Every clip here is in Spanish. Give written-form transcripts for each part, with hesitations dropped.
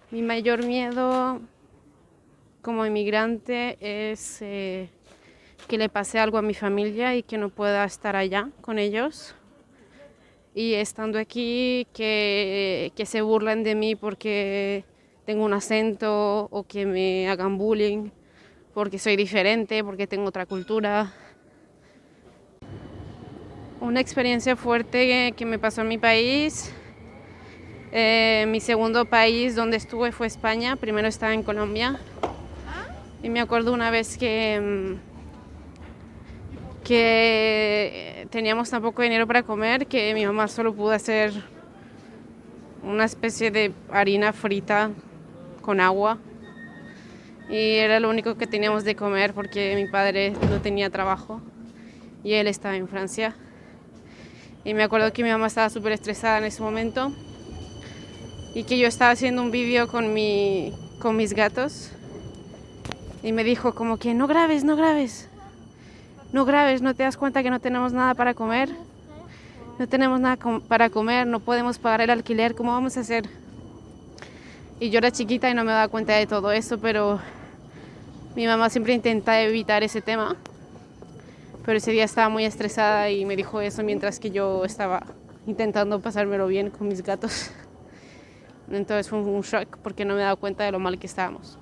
Mi mayor miedo como inmigrante es que le pase algo a mi familia y que no pueda estar allá con ellos. Y estando aquí, que se burlen de mí porque tengo un acento o que me hagan bullying porque soy diferente, porque tengo otra cultura. Una experiencia fuerte que me pasó en mi país. Mi segundo país donde estuve fue España. Primero estaba en Colombia. Y me acuerdo una vez que teníamos tan poco dinero para comer que mi mamá solo pudo hacer una especie de harina frita con agua. Y era lo único que teníamos de comer porque mi padre no tenía trabajo y él estaba en Francia. Y me acuerdo que mi mamá estaba súper estresada en ese momento y que yo estaba haciendo un vídeo con mis gatos y me dijo como que no grabes, no grabes, no grabes, no te das cuenta que no tenemos nada para comer, no tenemos nada para comer, no podemos pagar el alquiler, ¿cómo vamos a hacer? Y yo era chiquita y no me daba cuenta de todo eso, pero mi mamá siempre intenta evitar ese tema. Pero ese día estaba muy estresada y me dijo eso mientras que yo estaba intentando pasármelo bien con mis gatos. Entonces fue un shock porque no me daba cuenta de lo mal que estábamos.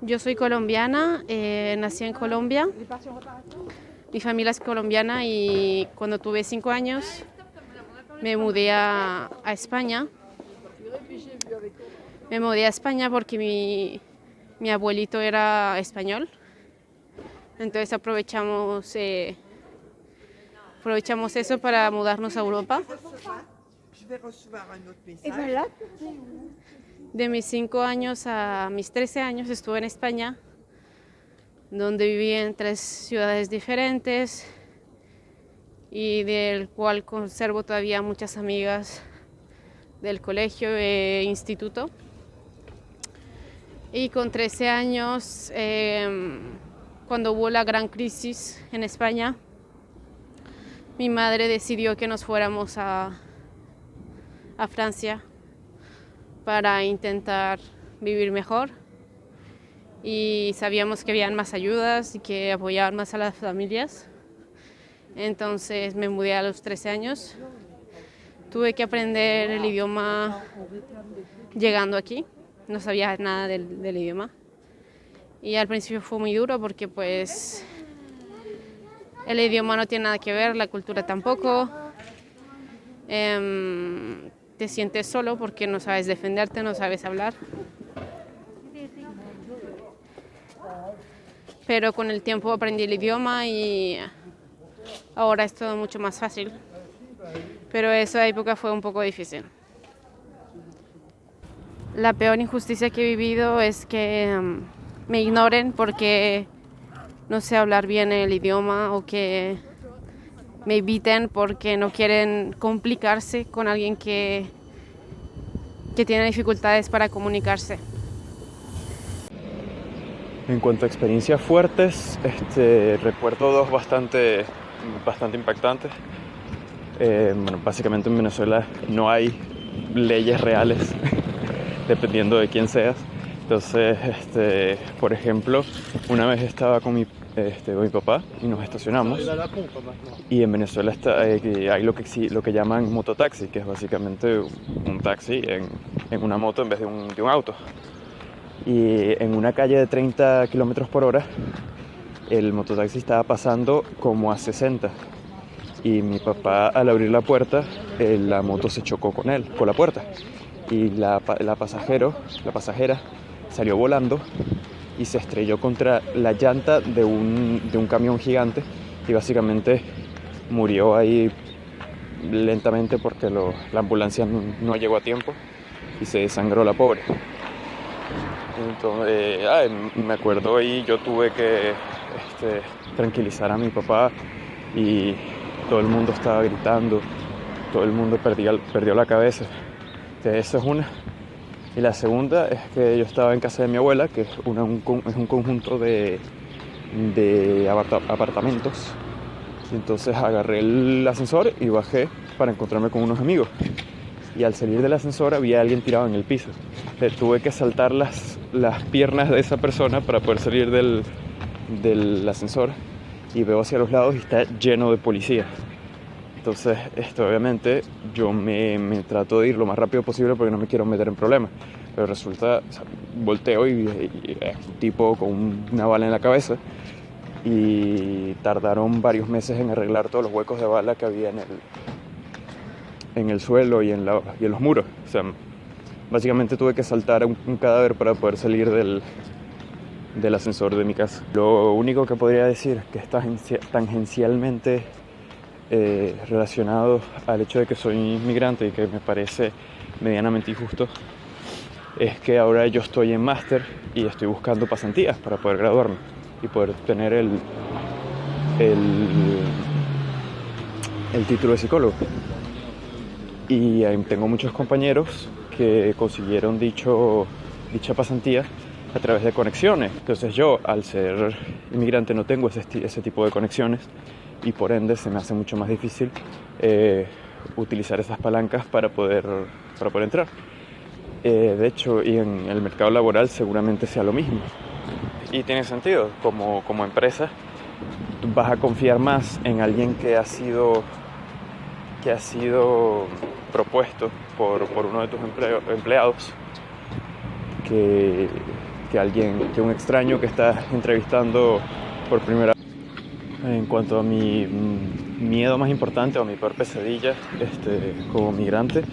Yo soy colombiana, nací en Colombia. Mi familia es colombiana y cuando tuve 5 años me mudé a España. Me mudé a España porque mi abuelito era español. Entonces aprovechamos eso para mudarnos a Europa. De mis 5 años a mis 13 años estuve en España, donde viví en 3 ciudades diferentes y del cual conservo todavía muchas amigas del colegio e instituto. Y con 13 años, cuando hubo la gran crisis en España, mi madre decidió que nos fuéramos a Francia para intentar vivir mejor. Y sabíamos que habían más ayudas y que apoyaban más a las familias. Entonces me mudé a los 13 años. Tuve que aprender el idioma llegando aquí. No sabía nada del idioma. Y al principio fue muy duro porque pues el idioma no tiene nada que ver, la cultura tampoco. Te sientes solo porque no sabes defenderte, no sabes hablar. Pero con el tiempo aprendí el idioma y ahora es todo mucho más fácil. Pero esa época fue un poco difícil. La peor injusticia que he vivido es que me ignoren porque no sé hablar bien el idioma o que me eviten porque no quieren complicarse con alguien que tiene dificultades para comunicarse. En cuanto a experiencias fuertes, recuerdo dos bastante impactantes. Básicamente en Venezuela no hay leyes reales, dependiendo de quién seas. Entonces, por ejemplo, una vez estaba con mi papá y nos estacionamos. Y en Venezuela hay lo que llaman mototaxi, que es básicamente un taxi en una moto en vez de un auto. Y en una calle de 30 kilómetros por hora, el mototaxi estaba pasando como a 60. Y mi papá, al abrir la puerta, la moto se chocó con la puerta. Y la pasajera, salió volando y se estrelló contra la llanta de un camión gigante y básicamente murió ahí lentamente porque la ambulancia no llegó a tiempo y se desangró la pobre. Entonces, me acuerdo y yo tuve que tranquilizar a mi papá y todo el mundo estaba gritando, todo el mundo perdió la cabeza. Esa es una. Y la segunda es que yo estaba en casa de mi abuela, que es un conjunto de apartamentos. Y entonces agarré el ascensor y bajé para encontrarme con unos amigos. y al salir del ascensor había alguien tirado en el piso. Tuve que saltar las piernas de esa persona para poder salir del ascensor, y veo hacia los lados y está lleno de policías. Entonces, obviamente, yo me trato de ir lo más rápido posible porque no me quiero meter en problemas. Pero resulta, o sea, volteo y es un tipo con una bala en la cabeza, y tardaron varios meses en arreglar todos los huecos de bala que había en el suelo y en los muros. O sea, básicamente tuve que saltar un cadáver para poder salir del ascensor de mi casa. Lo único que podría decir que está tangencialmente relacionado al hecho de que soy inmigrante y que me parece medianamente injusto es que ahora yo estoy en máster y estoy buscando pasantías para poder graduarme y poder tener el título de psicólogo. Y tengo muchos compañeros que consiguieron dicha pasantía a través de conexiones. Entonces yo, al ser inmigrante, no tengo ese tipo de conexiones, y por ende se me hace mucho más difícil utilizar esas palancas para poder entrar. De hecho, y en el mercado laboral seguramente sea lo mismo. Y tiene sentido, como empresa vas a confiar más en alguien que ha sido propuesto por uno de tus empleados que un extraño que estás entrevistando por primera vez. En cuanto a mi miedo más importante o mi peor pesadilla como migrante,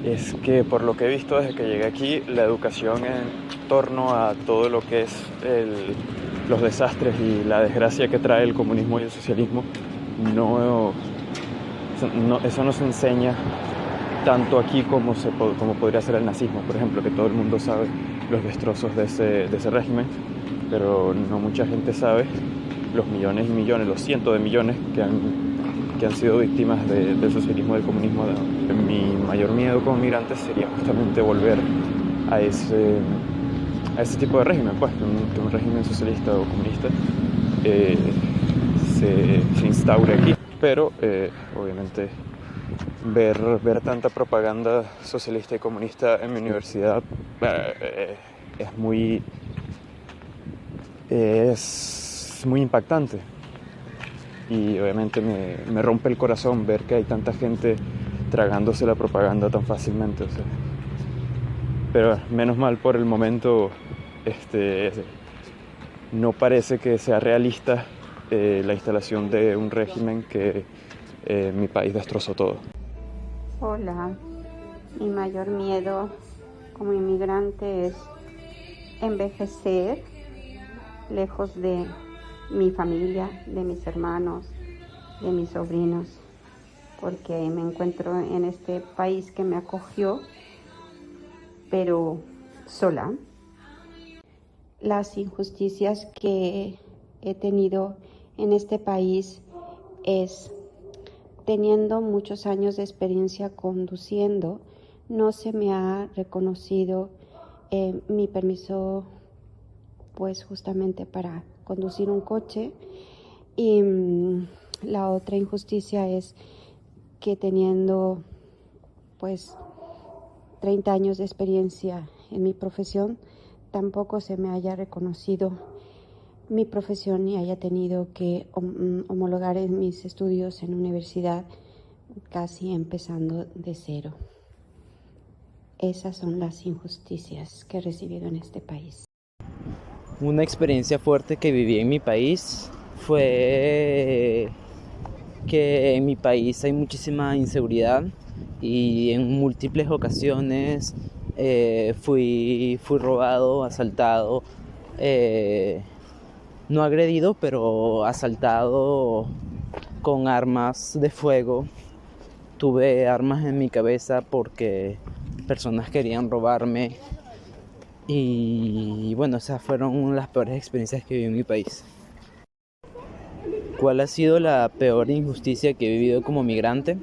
es que por lo que he visto desde que llegué aquí, la educación en torno a todo lo que es los desastres y la desgracia que trae el comunismo y el socialismo, eso no se enseña tanto aquí como podría ser el nazismo, por ejemplo, que todo el mundo sabe los destrozos de ese régimen, pero no mucha gente sabe los millones y millones, los cientos de millones que han sido víctimas del socialismo y del comunismo. Mi mayor miedo como migrante sería justamente volver a ese tipo de régimen, pues, que un régimen socialista o comunista se instaure aquí. Pero obviamente ver tanta propaganda socialista y comunista en mi universidad es muy impactante, y obviamente me rompe el corazón ver que hay tanta gente tragándose la propaganda tan fácilmente. O sea, pero menos mal, por el momento no parece que sea realista la instalación de un régimen que mi país destrozó todo. Hola, mi mayor miedo como inmigrante es envejecer lejos de mi familia, de mis hermanos, de mis sobrinos, porque me encuentro en este país que me acogió, pero sola. Las injusticias que he tenido en este país es, teniendo muchos años de experiencia conduciendo, no se me ha reconocido mi permiso, pues justamente para conducir un coche. Y la otra injusticia es que teniendo pues 30 años de experiencia en mi profesión, tampoco se me haya reconocido mi profesión y haya tenido que homologar en mis estudios en universidad, casi empezando de cero. Esas son las injusticias que he recibido en este país. Una experiencia fuerte que viví en mi país fue que en mi país hay muchísima inseguridad, y en múltiples ocasiones fui robado, asaltado, no agredido, pero asaltado con armas de fuego. Tuve armas en mi cabeza porque personas querían robarme, y bueno, esas fueron las peores experiencias que viví en mi país. ¿Cuál ha sido la peor injusticia que he vivido como migrante?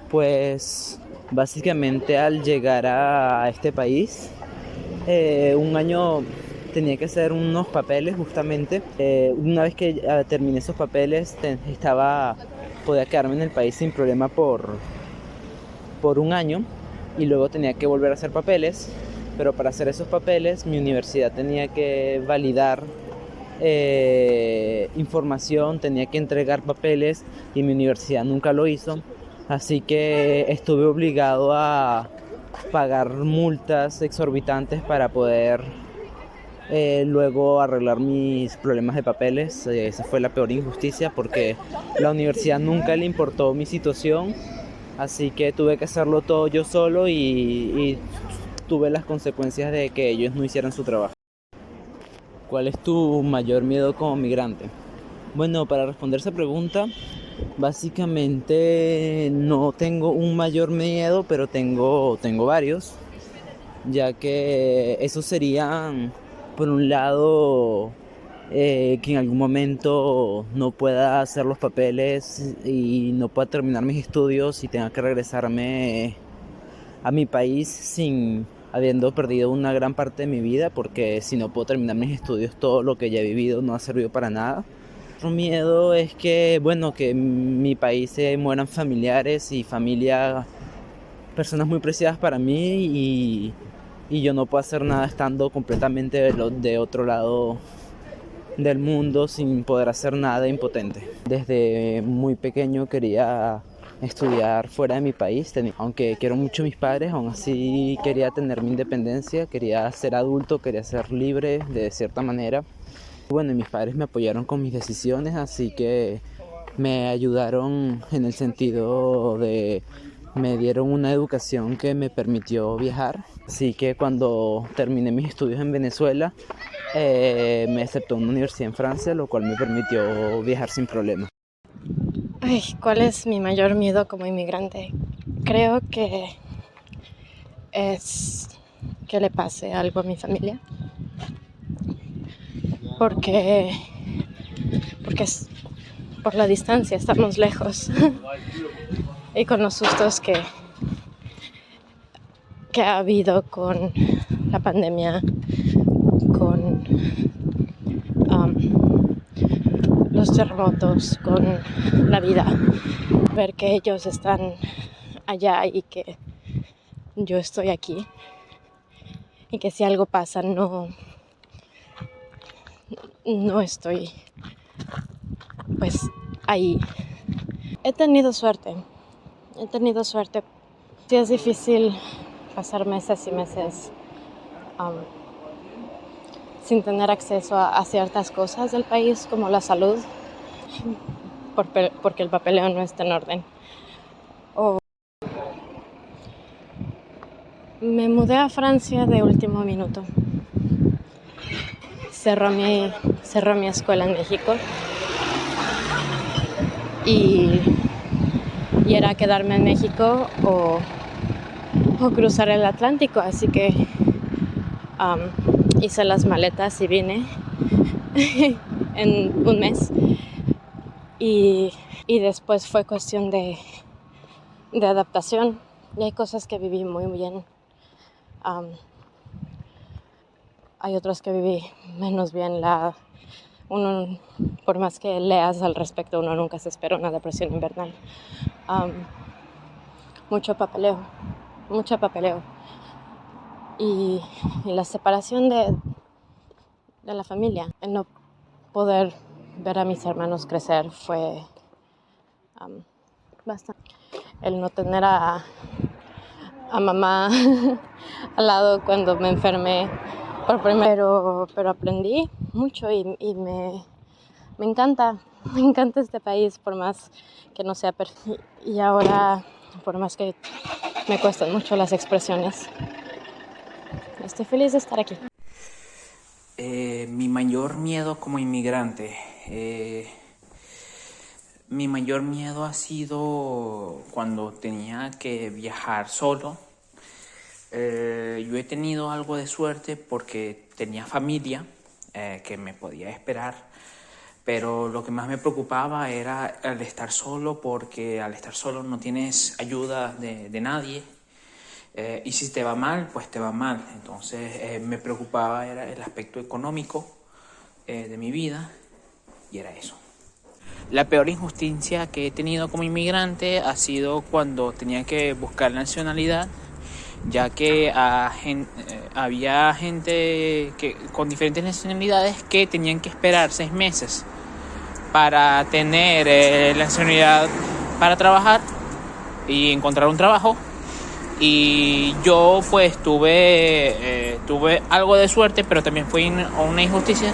Pues básicamente al llegar a este país, un año tenía que hacer unos papeles justamente. Una vez que terminé esos papeles podía quedarme en el país sin problema por por un año y luego tenía que volver a hacer papeles, pero para hacer esos papeles mi universidad tenía que validar información, tenía que entregar papeles y mi universidad nunca lo hizo, así que estuve obligado a pagar multas exorbitantes para poder luego arreglar mis problemas de papeles. Esa fue la peor injusticia porque la universidad nunca le importó mi situación, así que tuve que hacerlo todo yo solo y tuve las consecuencias de que ellos no hicieran su trabajo. ¿Cuál es tu mayor miedo como migrante? Bueno, para responder esa pregunta, básicamente no tengo un mayor miedo, pero tengo varios, ya que esos serían, por un lado, que en algún momento no pueda hacer los papeles y no pueda terminar mis estudios y tenga que regresarme a mi país habiendo perdido una gran parte de mi vida, porque si no puedo terminar mis estudios, todo lo que ya he vivido no ha servido para nada. Otro miedo es que, bueno, que en mi país se mueran familiares y personas muy preciadas para mí y yo no puedo hacer nada estando completamente de otro lado del mundo sin poder hacer nada, impotente. Desde muy pequeño quería estudiar fuera de mi país, aunque quiero mucho a mis padres, aún así quería tener mi independencia, quería ser adulto, quería ser libre de cierta manera. Bueno, y mis padres me apoyaron con mis decisiones, así que me ayudaron en el sentido de me dieron una educación que me permitió viajar. Así que cuando terminé mis estudios en Venezuela, me aceptó una universidad en Francia, lo cual me permitió viajar sin problema. Ay, ¿cuál es mi mayor miedo como inmigrante? Creo que es que le pase algo a mi familia. Porque por la distancia, estamos lejos. Y con los sustos que ha habido con la pandemia, con los terremotos, con la vida, ver que ellos están allá y que yo estoy aquí y que si algo pasa no estoy pues ahí. He tenido suerte. Sí, es difícil pasar meses y meses sin tener acceso a ciertas cosas del país, como la salud, porque el papeleo no está en orden. Me mudé a Francia de último minuto. Cerró mi escuela en México y era quedarme en México o cruzar el Atlántico, así que hice las maletas y vine en un mes y después fue cuestión de adaptación y hay cosas que viví muy bien, hay otras que viví menos bien. Uno, por más que leas al respecto, uno nunca se espera una depresión invernal. Mucho papeleo y la separación de la familia. El no poder ver a mis hermanos crecer fue bastante. El no tener a mamá al lado cuando me enfermé por primero, pero aprendí mucho y me encanta este país, por más que no sea perfecto. Y ahora, por más que me cuestan mucho las expresiones, estoy feliz de estar aquí. Mi mayor miedo como inmigrante. Mi mayor miedo ha sido cuando tenía que viajar solo. Yo he tenido algo de suerte porque tenía familia que me podía esperar, pero lo que más me preocupaba era el estar solo, porque al estar solo no tienes ayuda de nadie, y si te va mal, pues te va mal. Entonces me preocupaba era el aspecto económico de mi vida, y era eso. La peor injusticia que he tenido como inmigrante ha sido cuando tenía que buscar nacionalidad, ya que había gente con diferentes nacionalidades que tenían que esperar 6 meses para tener la nacionalidad para trabajar y encontrar un trabajo. Y yo pues tuve algo de suerte, pero también fue una injusticia.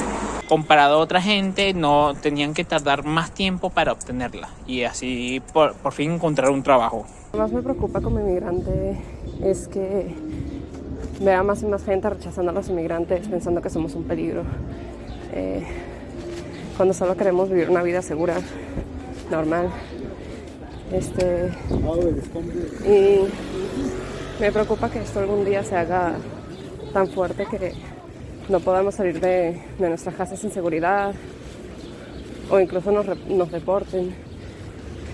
Comparado a otra gente, no tenían que tardar más tiempo para obtenerla y así por fin encontrar un trabajo. Lo que más me preocupa como inmigrante es que vea más y más gente rechazando a los inmigrantes pensando que somos un peligro, cuando solo queremos vivir una vida segura, normal. Y me preocupa que esto algún día se haga tan fuerte que no podamos salir de nuestras casas sin seguridad o incluso nos deporten.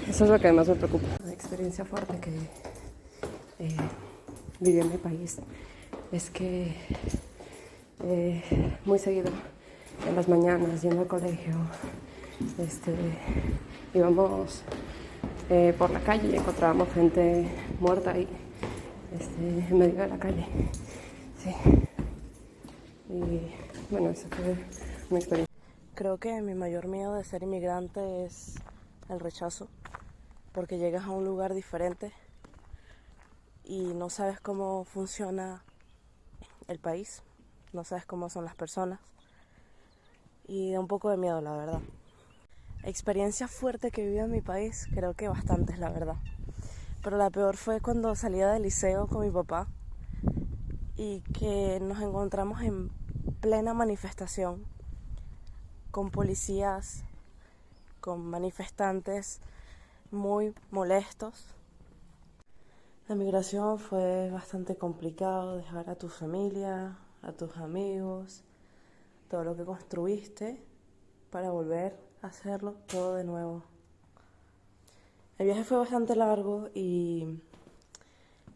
Eso es lo que más me preocupa. Una experiencia fuerte que viví en mi país es que muy seguido en las mañanas yendo al colegio íbamos por la calle y encontrábamos gente muerta ahí en medio de la calle. Sí. Y bueno, eso fue una experiencia. Creo que mi mayor miedo de ser inmigrante es el rechazo, porque llegas a un lugar diferente y no sabes cómo funciona el país, no sabes cómo son las personas y da un poco de miedo, la verdad. Experiencia fuerte que viví en mi país, creo que bastantes, la verdad. Pero la peor fue cuando salía del liceo con mi papá y que nos encontramos en plena manifestación con policías, con manifestantes muy molestos. La migración fue bastante complicado, dejar a tu familia, a tus amigos, todo lo que construiste para volver a hacerlo todo de nuevo. El viaje fue bastante largo y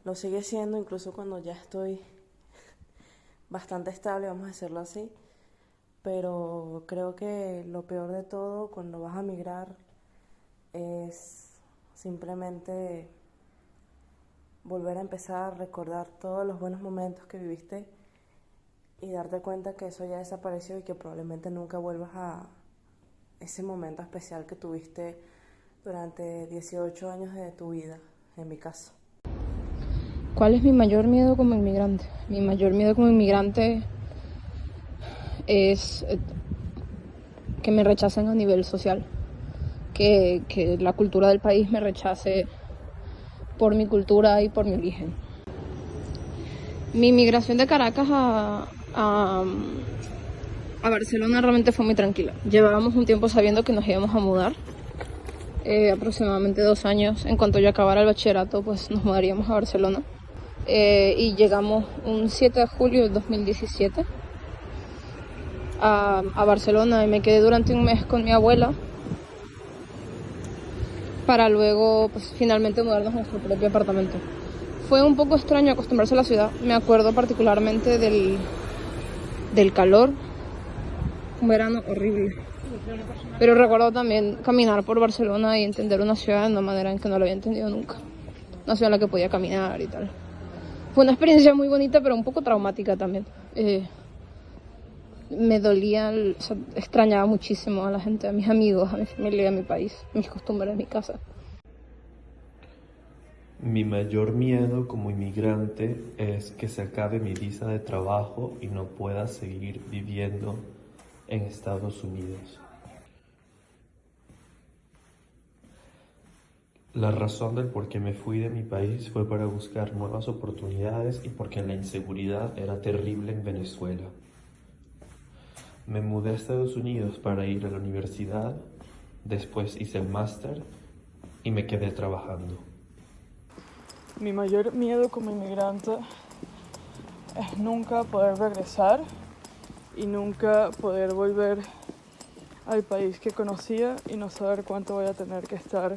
lo sigue siendo incluso cuando ya estoy bastante estable, vamos a decirlo así. Pero creo que lo peor de todo cuando vas a migrar es simplemente volver a empezar a recordar todos los buenos momentos que viviste y darte cuenta que eso ya desapareció y que probablemente nunca vuelvas a ese momento especial que tuviste durante 18 años de tu vida, en mi caso. ¿Cuál es mi mayor miedo como inmigrante? Mi mayor miedo como inmigrante es que me rechacen a nivel social, que la cultura del país me rechace por mi cultura y por mi origen. Mi migración de Caracas a Barcelona realmente fue muy tranquila. Llevábamos un tiempo sabiendo que nos íbamos a mudar, aproximadamente 2 años. En cuanto yo acabara el bachillerato, pues nos mudaríamos a Barcelona. Y llegamos un 7 de julio del 2017 a Barcelona y me quedé durante un mes con mi abuela para luego pues, finalmente mudarnos a nuestro propio apartamento. Fue un poco extraño acostumbrarse a la ciudad. Me acuerdo particularmente del calor, un verano horrible. Pero recuerdo también caminar por Barcelona y entender una ciudad de una manera en que no lo había entendido nunca. Una ciudad en la que podía caminar y tal. Fue una experiencia muy bonita, pero un poco traumática también. Me dolía, extrañaba muchísimo a la gente, a mis amigos, a mi familia, a mi país, mis costumbres, mi casa. Mi mayor miedo como inmigrante es que se acabe mi visa de trabajo y no pueda seguir viviendo en Estados Unidos. La razón del por qué me fui de mi país fue para buscar nuevas oportunidades y porque la inseguridad era terrible en Venezuela. Me mudé a Estados Unidos para ir a la universidad, después hice el máster y me quedé trabajando. Mi mayor miedo como inmigrante es nunca poder regresar y nunca poder volver al país que conocía y no saber cuánto voy a tener que estar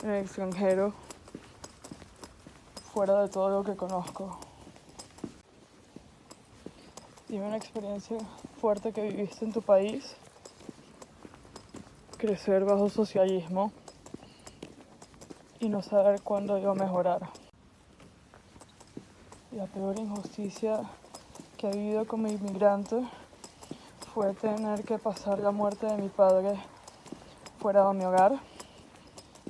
en el extranjero, fuera de todo lo que conozco. Dime una experiencia fuerte que viviste en tu país crecer bajo socialismo y no saber cuándo iba a mejorar. La peor injusticia que he vivido como inmigrante fue tener que pasar la muerte de mi padre fuera de mi hogar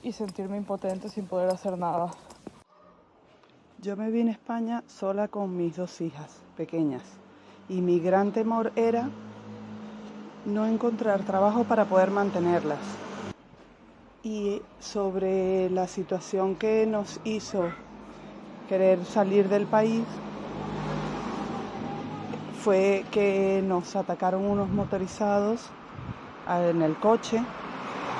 y sentirme impotente sin poder hacer nada. Yo me vine a España sola con mis 2 hijas pequeñas y mi gran temor era no encontrar trabajo para poder mantenerlas. Y sobre la situación que nos hizo querer salir del país fue que nos atacaron unos motorizados en el coche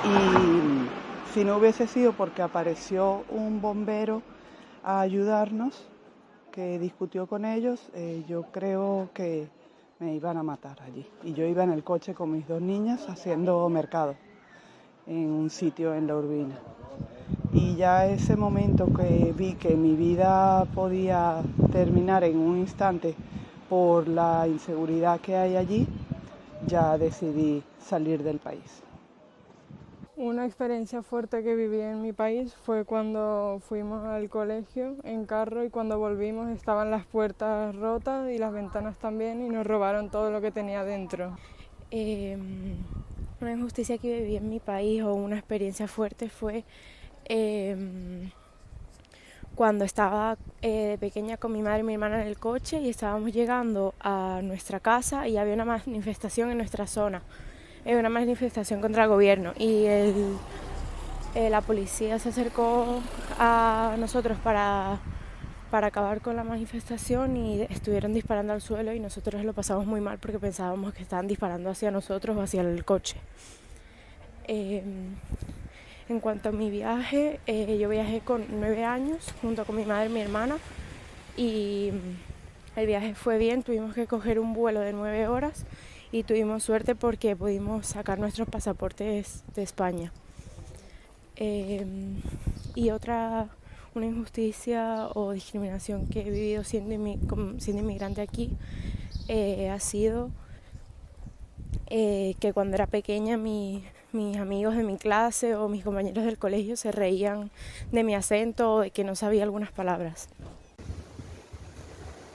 y si no hubiese sido porque apareció un bombero a ayudarnos, que discutió con ellos, yo creo que me iban a matar allí. Y yo iba en el coche con mis 2 niñas haciendo mercado en un sitio en La Urbina. Y ya ese momento que vi que mi vida podía terminar en un instante por la inseguridad que hay allí, ya decidí salir del país. Una experiencia fuerte que viví en mi país fue cuando fuimos al colegio en carro y cuando volvimos estaban las puertas rotas y las ventanas también y nos robaron todo lo que tenía dentro. Una injusticia que viví en mi país o una experiencia fuerte fue cuando estaba de pequeña con mi madre y mi hermana en el coche y estábamos llegando a nuestra casa y había una manifestación en nuestra zona. Una manifestación contra el gobierno y la policía se acercó a nosotros para acabar con la manifestación y estuvieron disparando al suelo y nosotros lo pasamos muy mal porque pensábamos que estaban disparando hacia nosotros o hacia el coche. En cuanto a mi viaje, yo viajé con 9 años junto con mi madre y mi hermana y el viaje fue bien, tuvimos que coger un vuelo de 9 horas y tuvimos suerte porque pudimos sacar nuestros pasaportes de España. Y una injusticia o discriminación que he vivido siendo inmigrante aquí ha sido que cuando era pequeña mis amigos de mi clase o mis compañeros del colegio se reían de mi acento o de que no sabía algunas palabras.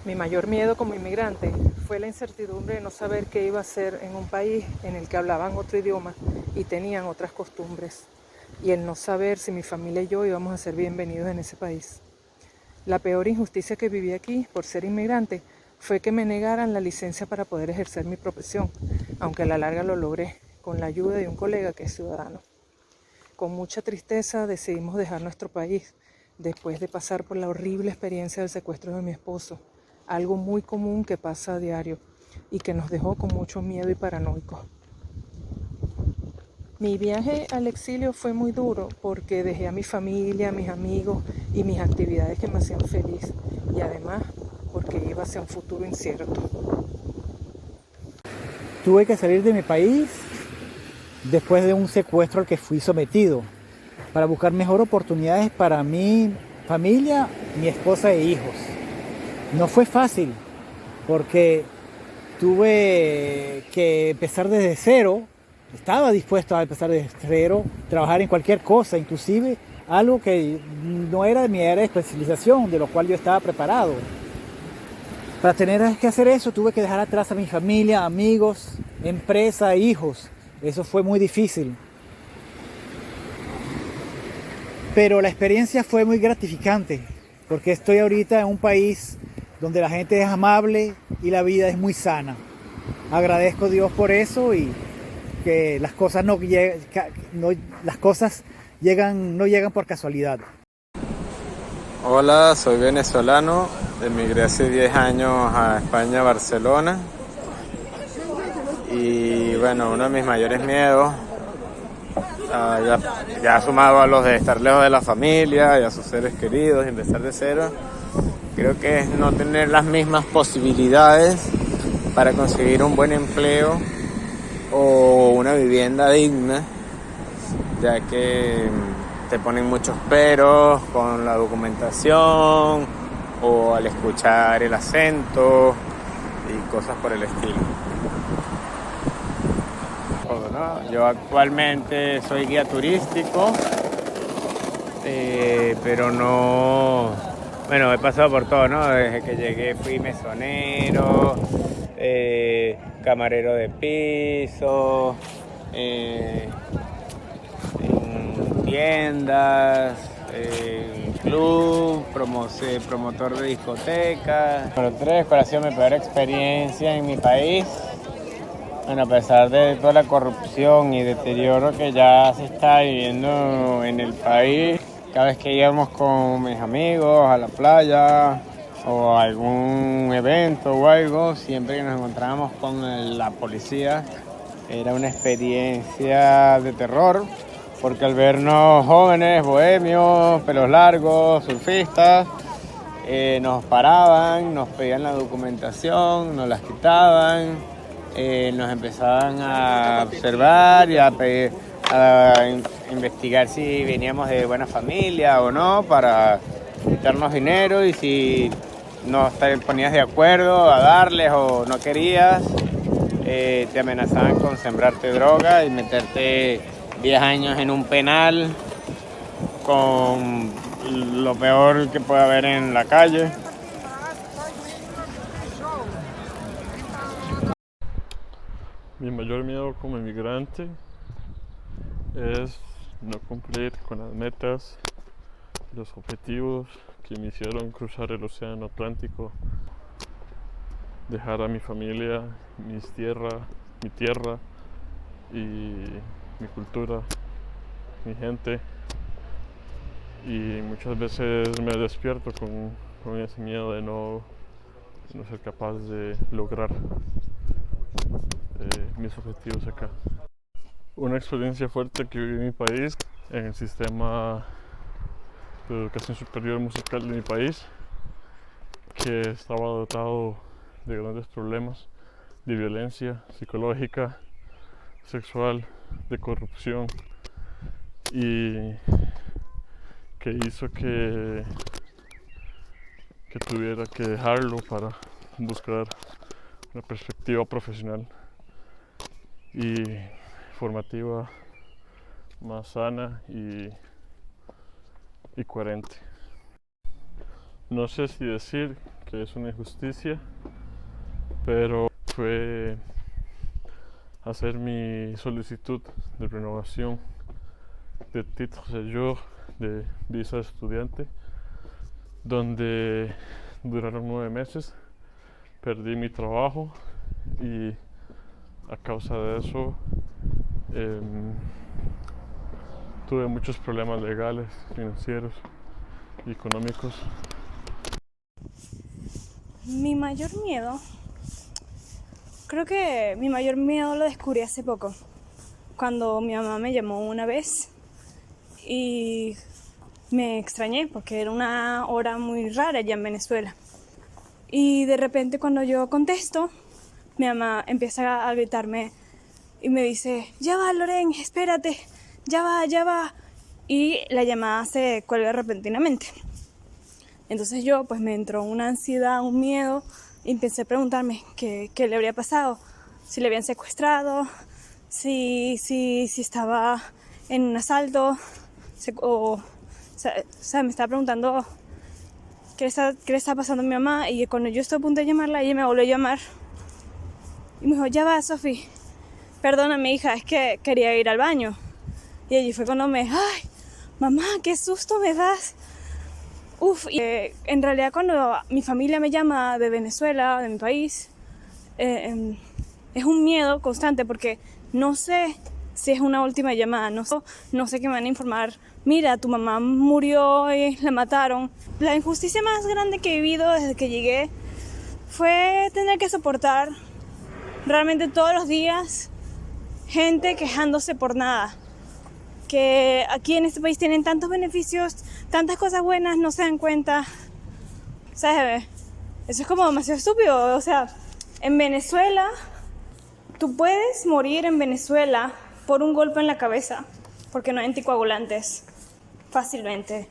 Mi mayor miedo como inmigrante fue la incertidumbre de no saber qué iba a hacer en un país en el que hablaban otro idioma y tenían otras costumbres, y el no saber si mi familia y yo íbamos a ser bienvenidos en ese país. La peor injusticia que viví aquí por ser inmigrante fue que me negaran la licencia para poder ejercer mi profesión, aunque a la larga lo logré, con la ayuda de un colega que es ciudadano. Con mucha tristeza decidimos dejar nuestro país, después de pasar por la horrible experiencia del secuestro de mi esposo, algo muy común que pasa a diario y que nos dejó con mucho miedo y paranoicos. Mi viaje al exilio fue muy duro porque dejé a mi familia, a mis amigos y mis actividades que me hacían feliz, y además porque iba hacia un futuro incierto. Tuve que salir de mi país después de un secuestro al que fui sometido para buscar mejores oportunidades para mi familia, mi esposa e hijos. No fue fácil porque tuve que empezar desde cero. Estaba dispuesto a empezar desde cero, trabajar en cualquier cosa, inclusive algo que no era de mi área de especialización, de lo cual yo estaba preparado. Para tener que hacer eso tuve que dejar atrás a mi familia, amigos, empresa, hijos. Eso fue muy difícil. Pero la experiencia fue muy gratificante porque estoy ahorita en un país donde la gente es amable y la vida es muy sana. Agradezco a Dios por eso y que las cosas no llegan por casualidad. Hola, soy venezolano, emigré hace 10 años a España, Barcelona, y bueno, uno de mis mayores miedos, ya sumado a los de estar lejos de la familia y a sus seres queridos y empezar de cero, creo que es no tener las mismas posibilidades para conseguir un buen empleo o una vivienda digna, ya que te ponen muchos peros con la documentación o al escuchar el acento y cosas por el estilo. Joder. ¿no? Yo actualmente soy guía turístico, pero no, bueno, he pasado por todo, ¿no? Desde que llegué fui mesonero, camarero de piso, en tiendas, club, promotor de discotecas. Número 3, ¿cuál ha sido mi peor experiencia en mi país? Bueno, a pesar de toda la corrupción y deterioro que ya se está viviendo en el país, cada vez que íbamos con mis amigos a la playa o a algún evento o algo, siempre que nos encontrábamos con la policía, era una experiencia de terror, porque al vernos jóvenes, bohemios, pelos largos, surfistas, nos paraban, nos pedían la documentación, nos las quitaban, nos empezaban a observar y a investigar si veníamos de buena familia o no, para quitarnos dinero, y si no te ponías de acuerdo a darles o no querías, te amenazaban con sembrarte droga y meterte 10 años en un penal con lo peor que puede haber en la calle. Mi mayor miedo como inmigrante es no cumplir con las metas, los objetivos que me hicieron cruzar el océano Atlántico, dejar a mi familia, mi tierra y mi cultura, mi gente, y muchas veces me despierto con ese miedo de no ser capaz de lograr mis objetivos acá. Una experiencia fuerte que viví en mi país, en el sistema de educación superior musical de mi país, que estaba dotado de grandes problemas de violencia psicológica, sexual, de corrupción, y que hizo que tuviera que dejarlo para buscar una perspectiva profesional y formativa más sana y coherente. No sé si decir que es una injusticia, pero fue hacer mi solicitud de renovación de titre de séjour de visa de estudiante, donde duraron 9 meses, perdí mi trabajo y a causa de eso tuve muchos problemas legales, financieros y económicos. Mi mayor miedo, creo que mi mayor miedo lo descubrí hace poco, cuando mi mamá me llamó una vez y me extrañé porque era una hora muy rara allá en Venezuela. Y de repente cuando yo contesto, mi mamá empieza a gritarme y me dice: ya va, Loren, espérate, ya va. Y la llamada se cuelga repentinamente. Entonces yo pues me entró una ansiedad, un miedo, y empecé a preguntarme qué le habría pasado, si le habían secuestrado, si estaba en un asalto, o sea, me estaba preguntando qué le está pasando a mi mamá. Y cuando yo estoy a punto de llamarla, ella me volvió a llamar y me dijo: ya va, Sofi, perdóname, hija, es que quería ir al baño. Y allí fue cuando ay, mamá, qué susto me das. Y en realidad cuando mi familia me llama de Venezuela, de mi país, es un miedo constante, porque no sé si es una última llamada, no sé qué me van a informar. Mira, tu mamá murió y la mataron. La injusticia más grande que he vivido desde que llegué fue tener que soportar realmente todos los días gente quejándose por nada. Que aquí en este país tienen tantos beneficios, tantas cosas buenas, no se dan cuenta. ¿Sabes? Eso es como demasiado estúpido. O sea, en Venezuela, tú puedes morir en Venezuela por un golpe en la cabeza, porque no hay anticoagulantes fácilmente.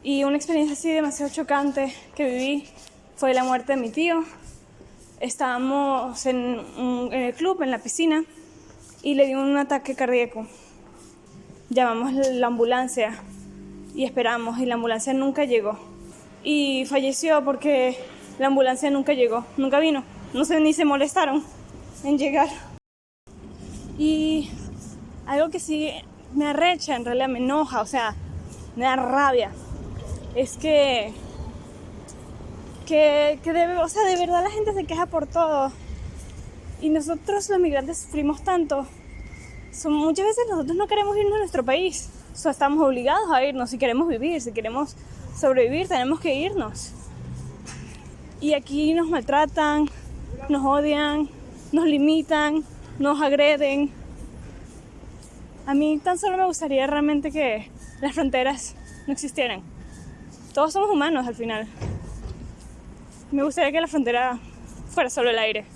Y una experiencia así demasiado chocante que viví fue la muerte de mi tío. Estábamos en el club, en la piscina, y le dio un ataque cardíaco. Llamamos la ambulancia y esperamos y la ambulancia nunca llegó. Y falleció porque la ambulancia nunca llegó, nunca vino. No sé, ni se molestaron en llegar. Y algo que sí me arrecha, en realidad me enoja, o sea, me da rabia, es que de verdad la gente se queja por todo. Y nosotros los migrantes sufrimos tanto. Muchas veces nosotros no queremos irnos a nuestro país. O sea, estamos obligados a irnos. Si queremos vivir, si queremos sobrevivir, tenemos que irnos. Y aquí nos maltratan, nos odian, nos limitan, nos agreden. A mí tan solo me gustaría realmente que las fronteras no existieran. Todos somos humanos al final. Me gustaría que la frontera fuera solo el aire.